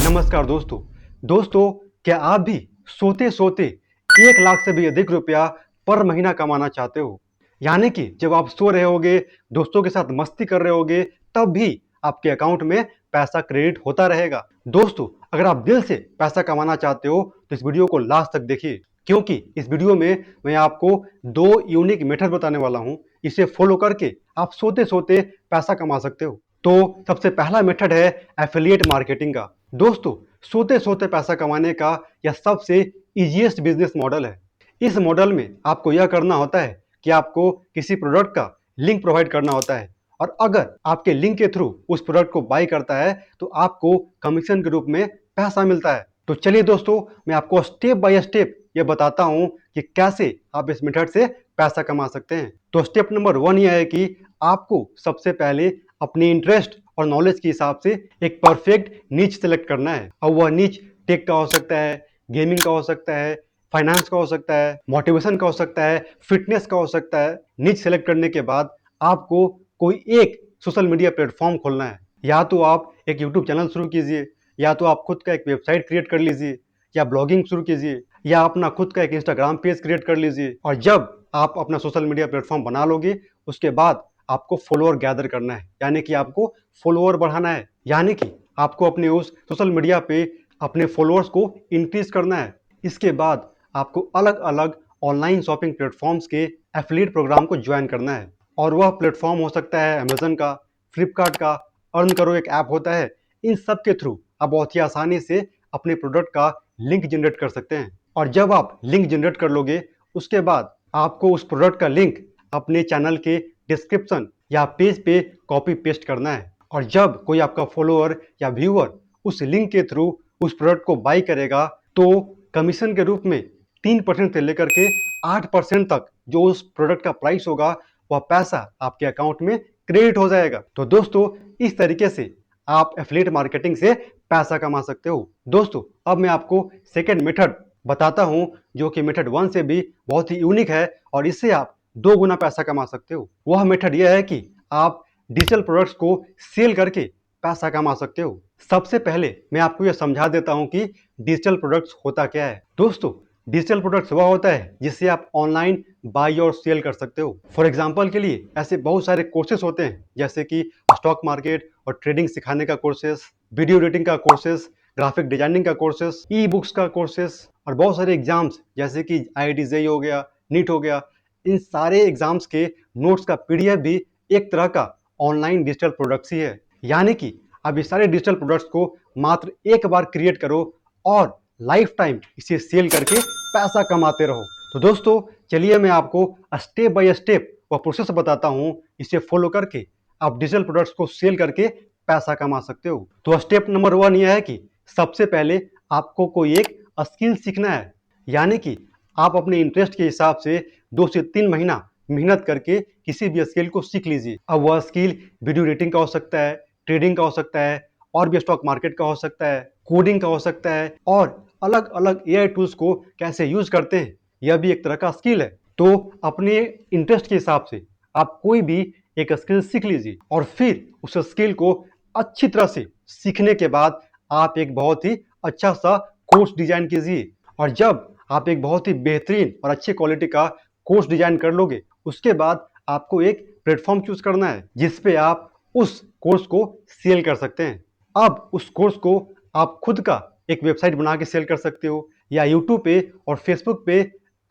नमस्कार दोस्तों। दोस्तों, क्या आप भी सोते सोते 1 लाख से भी अधिक रुपया पर महीना कमाना चाहते हो? यानी कि जब आप सो रहे होगे, दोस्तों के साथ मस्ती कर रहे होगे, तब भी आपके अकाउंट में पैसा क्रेडिट होता रहेगा। दोस्तों, अगर आप दिल से पैसा कमाना चाहते हो तो इस वीडियो को लास्ट तक देखिए, क्योंकि इस वीडियो में मैं आपको 2 यूनिक मेथड बताने वाला हूं। इसे फॉलो करके आप सोते सोते पैसा कमा सकते हो। तो सबसे पहला मेथड है एफिलिएट मार्केटिंग का। दोस्तों, सोते सोते पैसा कमाने का यह सबसे इजीएस्ट बिजनेस मॉडल है। इस मॉडल में आपको यह करना होता है कि आपको किसी प्रोडक्ट का लिंक प्रोवाइड करना होता है, और अगर आपके लिंक के थ्रू उस प्रोडक्ट को बाई करता है तो आपको कमीशन के रूप में पैसा मिलता है। तो चलिए दोस्तों, मैं आपको स्टेप बाय स्टेप ये बताता हूं कि कैसे आप इस मेथड से पैसा कमा सकते हैं। तो स्टेप नंबर 1 यह है कि आपको सबसे पहले अपनी इंटरेस्ट और नॉलेज के हिसाब से एक परफेक्ट नीच सेलेक्ट करना है। और वह नीच टेक का हो सकता है, गेमिंग का हो सकता है, फाइनेंस का हो सकता है, मोटिवेशन का हो सकता है, फिटनेस का हो सकता है। नीच सेलेक्ट करने के बाद आपको कोई एक सोशल मीडिया प्लेटफॉर्म खोलना है। या तो आप एक यूट्यूब चैनल शुरू कीजिए, या तो आप खुद का एक वेबसाइट क्रिएट कर लीजिए, या ब्लॉगिंग शुरू कीजिए, या अपना खुद का एक इंस्टाग्राम पेज क्रिएट कर लीजिए। और जब आप अपना सोशल मीडिया प्लेटफॉर्म बना लोगे, उसके बाद आपको फॉलोअर गैदर करना है, यानी कि आपको फॉलोअर बढ़ाना है। यानी कि आपको अपने उस सोशल मीडिया पे अपने फॉलोअर्स को इंक्रीज करना है। इसके बाद आपको अलग अलग ऑनलाइन शॉपिंग प्लेटफॉर्म्स के एफिलिएट प्रोग्राम को ज्वाइन करना है। और वह प्लेटफॉर्म हो सकता है अमेजन का, फ्लिपकार्ट का, अर्न करो एक ऐप होता है। इन सब के थ्रू आप बहुत ही आसानी से अपने प्रोडक्ट का लिंक जनरेट कर सकते हैं। और जब आप लिंक जनरेट कर लोगे, उसके बाद आपको उस प्रोडक्ट का लिंक अपने चैनल के डिस्क्रिप्शन या पेज पे कॉपी पेस्ट करना है। और जब कोई आपका फॉलोअर या व्यूअर उस लिंक के थ्रू उस प्रोडक्ट को बाई करेगा, तो कमीशन के रूप में 3% से लेकर के 8% तक जो उस प्रोडक्ट का प्राइस होगा, वह पैसा आपके अकाउंट में क्रेडिट हो जाएगा। तो दोस्तों, इस तरीके से आप एफिलिएट मार्केटिंग से पैसा कमा सकते हो। दोस्तों, अब मैं आपको सेकेंड मेथड बताता हूं, जो कि मेथड 1 से भी बहुत ही यूनिक है, और इससे आप 2 गुना पैसा कमा सकते हो। वह मेथड यह है कि आप डिजिटल प्रोडक्ट्स को सेल करके पैसा कमा सकते हो। सबसे पहले मैं आपको यह समझा देता हूं कि डिजिटल प्रोडक्ट्स होता क्या है। दोस्तों, डिजिटल प्रोडक्ट्स वह होता है जिससे आप ऑनलाइन बाई और सेल कर सकते हो। फॉर एग्जांपल के लिए ऐसे बहुत सारे कोर्सेज होते हैं, जैसे कि स्टॉक मार्केट और ट्रेडिंग सिखाने का कोर्सेज, वीडियो एडिटिंग का कोर्सेज, ग्राफिक डिजाइनिंग का कोर्सेज, ई बुक्स का कोर्सेज, और बहुत सारे एग्जाम्स जैसे कि IIT जेईई हो गया, नीट हो गया। इन सारे एग्जाम्स के नोट्स का PDF भी एक तरह का ऑनलाइन डिजिटल प्रोडक्ट्स ही है। यानी कि अब ये सारे डिजिटल प्रोडक्ट्स को मात्र एक बार क्रिएट करो और लाइफ टाइम इसे सेल करके पैसा कमाते रहो। तो दोस्तों, चलिए मैं आपको स्टेप बाय स्टेप वह प्रोसेस बताता हूं। इसे फॉलो करके आप डिजिटल प्रोडक्ट्स को सेल करके पैसा कमा सकते हो। तो स्टेप नंबर 1 यह है कि सबसे पहले आपको कोई एक स्किल सीखना है। यानी कि आप अपने इंटरेस्ट के हिसाब से 2 से 3 महीना मेहनत करके किसी भी स्किल को सीख लीजिए। अब वह स्किल वीडियो एडिटिंग का हो सकता है, ट्रेडिंग का हो सकता है, और भी स्टॉक मार्केट का हो सकता है, कोडिंग का हो सकता है, और अलग अलग AI टूल्स को कैसे यूज करते हैं, यह भी एक तरह का स्किल है। तो अपने इंटरेस्ट के हिसाब से आप कोई भी एक स्किल सीख लीजिए, और फिर उस स्किल को अच्छी तरह से सीखने के बाद आप एक बहुत ही अच्छा सा कोर्स डिजाइन कीजिए। और जब आप एक बहुत ही बेहतरीन और अच्छी क्वालिटी का कोर्स डिजाइन कर लोगे, उसके बाद आपको एक प्लेटफॉर्म चूज करना है जिस पे आप उस कोर्स को सेल कर सकते हैं। अब उस कोर्स को आप खुद का एक वेबसाइट बना के सेल कर सकते हो, या यूट्यूब पे और फेसबुक पे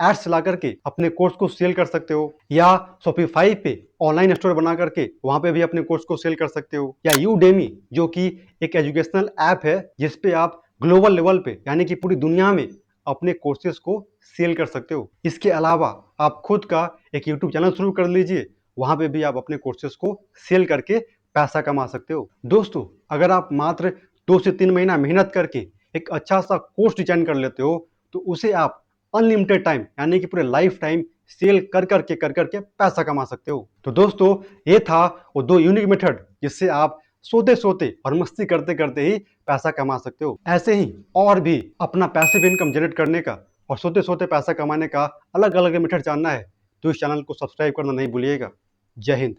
एड्स ला करके अपने कोर्स को सेल कर सकते हो, या शॉपिफाई पे ऑनलाइन स्टोर बना करके वहां पे भी अपने कोर्स को सेल कर सकते हो, या यूडेमी जो कि एक एजुकेशनल ऐप है जिसपे आप ग्लोबल लेवल पे यानी कि पूरी दुनिया में अपने कोर्सेज को सेल कर सकते हो। इसके अलावा आप खुद का एक यूट्यूब चैनल शुरू कर लीजिए, वहां पे भी आप अपने कोर्सेज को सेल करके पैसा कमा सकते हो। दोस्तों, अगर आप मात्र 2 से 3 महीना मेहनत करके एक अच्छा सा कोर्स डिजाइन कर लेते हो, तो उसे आप अनलिमिटेड टाइम यानी कि पूरे लाइफ टाइम सेल कर करके पैसा कमा सकते हो। तो दोस्तों, ये था वो 2 यूनिक मेथड जिससे आप सोते सोते और मस्ती करते करते ही पैसा कमा सकते हो। ऐसे ही और भी अपना पैसिव इनकम जनरेट करने का और सोते सोते पैसा कमाने का अलग अलग मेथड जानना है, तो इस चैनल को सब्सक्राइब करना नहीं भूलिएगा। जय हिंद।